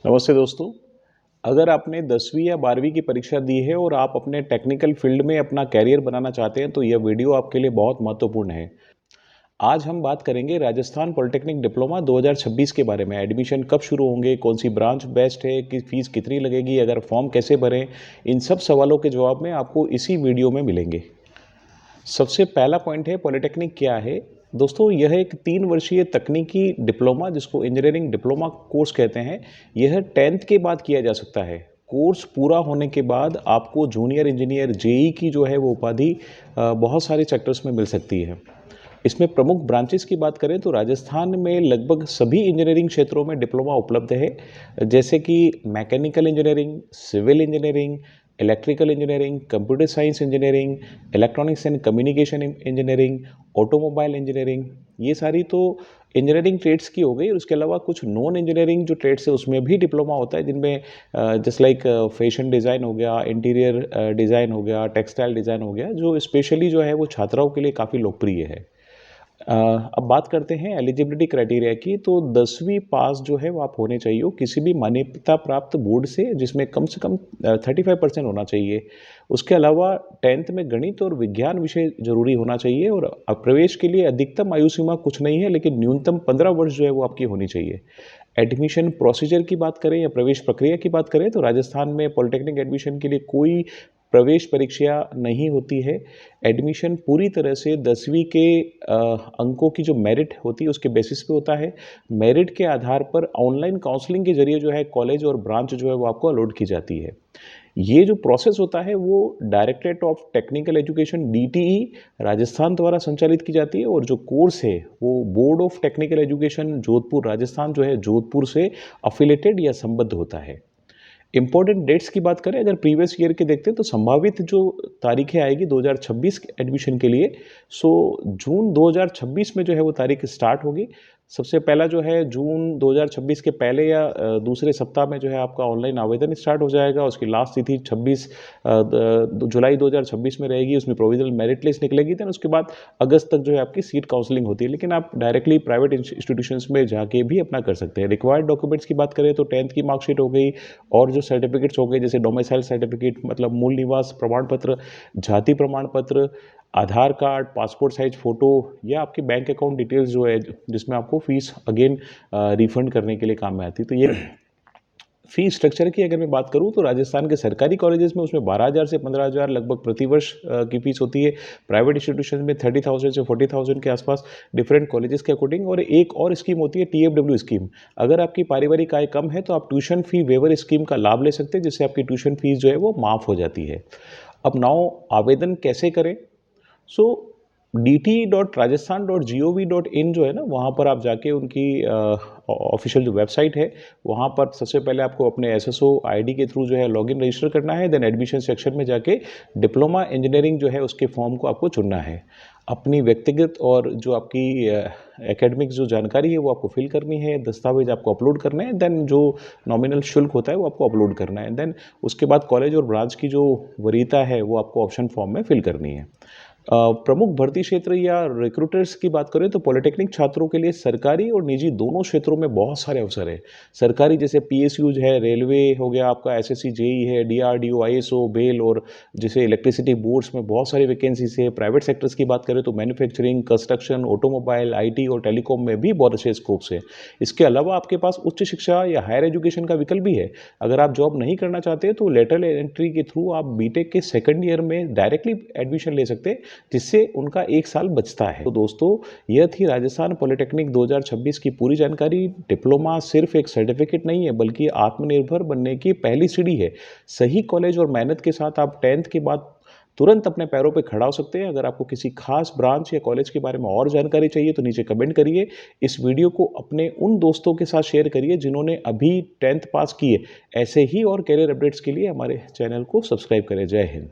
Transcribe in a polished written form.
नमस्ते दोस्तों। अगर आपने 10वीं या 12वीं की परीक्षा दी है और आप अपने टेक्निकल फील्ड में अपना करियर बनाना चाहते हैं, तो यह वीडियो आपके लिए बहुत महत्वपूर्ण है। आज हम बात करेंगे राजस्थान पॉलिटेक्निक डिप्लोमा 2026 के बारे में। एडमिशन कब शुरू होंगे, कौन सी ब्रांच बेस्ट है, कि फीस कितनी लगेगी, अगर फॉर्म कैसे भरें, इन सब सवालों के जवाब में आपको इसी वीडियो में मिलेंगे। सबसे पहला पॉइंट है पॉलिटेक्निक क्या है। दोस्तों, यह एक 3 वर्षीय तकनीकी डिप्लोमा जिसको इंजीनियरिंग डिप्लोमा कोर्स कहते हैं। यह 10th के बाद किया जा सकता है। कोर्स पूरा होने के बाद आपको जूनियर इंजीनियर जेई की जो है वो उपाधि बहुत सारे सेक्टर्स में मिल सकती है। इसमें प्रमुख ब्रांचेस की बात करें तो राजस्थान में लगभग सभी इंजीनियरिंग क्षेत्रों में डिप्लोमा उपलब्ध है, जैसे कि mechanical engineering, civil engineering, electrical engineering, computer science engineering, electronics and communication engineering, automobile engineering. ये सारी तो इंजीनियरिंग ट्रेड्स की हो गई, और उसके अलावा कुछ नॉन इंजीनियरिंग जो ट्रेड्स है उसमें भी डिप्लोमा होता है, जिनमें जस्ट लाइक फैशन डिज़ाइन हो गया, इंटीरियर डिज़ाइन हो गया, टेक्सटाइल डिज़ाइन हो गया, जो स्पेशली जो है वो छात्राओं के लिए काफ़ी लोकप्रिय है। अब बात करते हैं एलिजिबिलिटी क्राइटेरिया की। तो 10वीं पास जो है वो आप होने चाहिए हो किसी भी मान्यता प्राप्त बोर्ड से, जिसमें कम से कम 35% होना चाहिए। उसके अलावा 10th में गणित और विज्ञान विषय जरूरी होना चाहिए, और प्रवेश के लिए अधिकतम आयु सीमा कुछ नहीं है, लेकिन न्यूनतम 15 वर्ष जो है वो आपकी होनी चाहिए। एडमिशन प्रोसीजर की बात करें या प्रवेश प्रक्रिया की बात करें, तो राजस्थान में पॉलिटेक्निक एडमिशन के लिए कोई प्रवेश परीक्षा नहीं होती है। एडमिशन पूरी तरह से 10वीं के अंकों की जो मेरिट होती है उसके बेसिस पे होता है। मेरिट के आधार पर ऑनलाइन काउंसलिंग के जरिए जो है कॉलेज और ब्रांच जो है वो आपको अलॉट की जाती है। ये जो प्रोसेस होता है वो directorate of technical education DTE Rajasthan द्वारा संचालित की जाती है, और जो कोर्स है वो board of technical education Jodhpur Rajasthan जो है जोधपुर से अफिलेटेड या संबद्ध होता है। इम्पोर्टेंट डेट्स की बात करें, अगर प्रीवियस ईयर के देखते हैं तो संभावित जो तारीखें आएगी 2026 के एडमिशन के लिए, सो जून 2026 में जो है वो तारीख स्टार्ट होगी। सबसे पहला जो है जून 2026 के पहले या दूसरे सप्ताह में जो है आपका ऑनलाइन आवेदन स्टार्ट हो जाएगा। उसकी लास्ट तिथि 26 जुलाई 2026 में रहेगी। उसमें प्रोविजनल मेरिट लिस्ट निकलेगी। देन उसके बाद अगस्त तक जो है आपकी सीट काउंसलिंग होती है, लेकिन आप डायरेक्टली प्राइवेट इंस्टीट्यूशंस में जाके भी अपना कर सकते हैं। रिक्वायर्ड डॉक्यूमेंट्स की बात करें तो 10th की मार्कशीट हो गई, और जो सर्टिफिकेट्स हो गए जैसे डोमिसाइल सर्टिफिकेट मतलब मूल निवास प्रमाण पत्र, जाति प्रमाण पत्र, आधार कार्ड, पासपोर्ट साइज फ़ोटो, या आपकी बैंक अकाउंट डिटेल्स जो है जिसमें आपको फ़ीस अगेन रिफ़ंड करने के लिए काम में आती है। तो ये फ़ी स्ट्रक्चर की अगर मैं बात करूँ तो राजस्थान के सरकारी कॉलेजेस में उसमें 12,000 से 15,000 लगभग प्रति वर्ष की फ़ीस होती है। प्राइवेट इंस्टीट्यूशन में 30,000 से 40,000 के आसपास, डिफरेंट कॉलेजेस के अकॉर्डिंग। और एक और स्कीम होती है टीएफडब्ल्यू स्कीम। अगर आपकी पारिवारिक आय कम है तो आप ट्यूशन फ़ी वेवर स्कीम का लाभ ले सकते हैं, जिससे आपकी ट्यूशन फ़ीस जो है वो माफ़ हो जाती है। अब नाउ आवेदन कैसे करें? सो dt.rajasthan.gov.in जो है ना, वहाँ पर आप जाके उनकी ऑफिशियल जो वेबसाइट है वहाँ पर सबसे पहले आपको अपने एसएसओ आईडी के थ्रू जो है लॉगिन रजिस्टर करना है। देन एडमिशन सेक्शन में जाके डिप्लोमा इंजीनियरिंग जो है उसके फॉर्म को आपको चुनना है। अपनी व्यक्तिगत और जो आपकी एकेडमिक जो जानकारी है वो आपको फिल करनी है, दस्तावेज आपको अपलोड करने हैं। देन जो नॉमिनल शुल्क होता है वो आपको अपलोड करना है। देन उसके बाद कॉलेज और ब्रांच की जो वरीयता है वो आपको ऑप्शन फॉर्म में फिल करनी है। प्रमुख भर्ती क्षेत्र या रिक्रूटर्स की बात करें तो पॉलिटेक्निक छात्रों के लिए सरकारी और निजी दोनों क्षेत्रों में बहुत सारे अवसर है। सरकारी जैसे पीएसयूज है, रेलवे हो गया आपका, एसएससी जेई है, डीआरडीओ, आईएसओ, बेल, और जैसे इलेक्ट्रिसिटी बोर्ड्स में बहुत सारी वैकेंसीज है। प्राइवेट सेक्टर्स की बात करें तो मैन्युफैक्चरिंग, कंस्ट्रक्शन, ऑटोमोबाइल, आईटी और टेलीकॉम में भी बहुत अच्छे स्कोप्स हैं। इसके अलावा आपके पास उच्च शिक्षा या हायर एजुकेशन का विकल्प भी है। अगर आप जॉब नहीं करना चाहते तो लेटरल एंट्री के थ्रू आप बीटेक के सेकंड ईयर में डायरेक्टली एडमिशन ले सकते हैं, जिससे उनका 1 साल बचता है। तो दोस्तों, यह थी राजस्थान पॉलिटेक्निक 2026 की पूरी जानकारी। डिप्लोमा सिर्फ एक सर्टिफिकेट नहीं है, बल्कि आत्मनिर्भर बनने की पहली सीढ़ी है। सही कॉलेज और मेहनत के साथ आप 10th के बाद तुरंत अपने पैरों पर खड़ा हो सकते हैं। अगर आपको किसी खास ब्रांच या कॉलेज के बारे में और जानकारी चाहिए तो नीचे कमेंट करिए। इस वीडियो को अपने उन दोस्तों के साथ शेयर करिए जिन्होंने अभी 10th पास की है। ऐसे ही और करियर अपडेट्स के लिए हमारे चैनल को सब्सक्राइब करें। जय हिंद।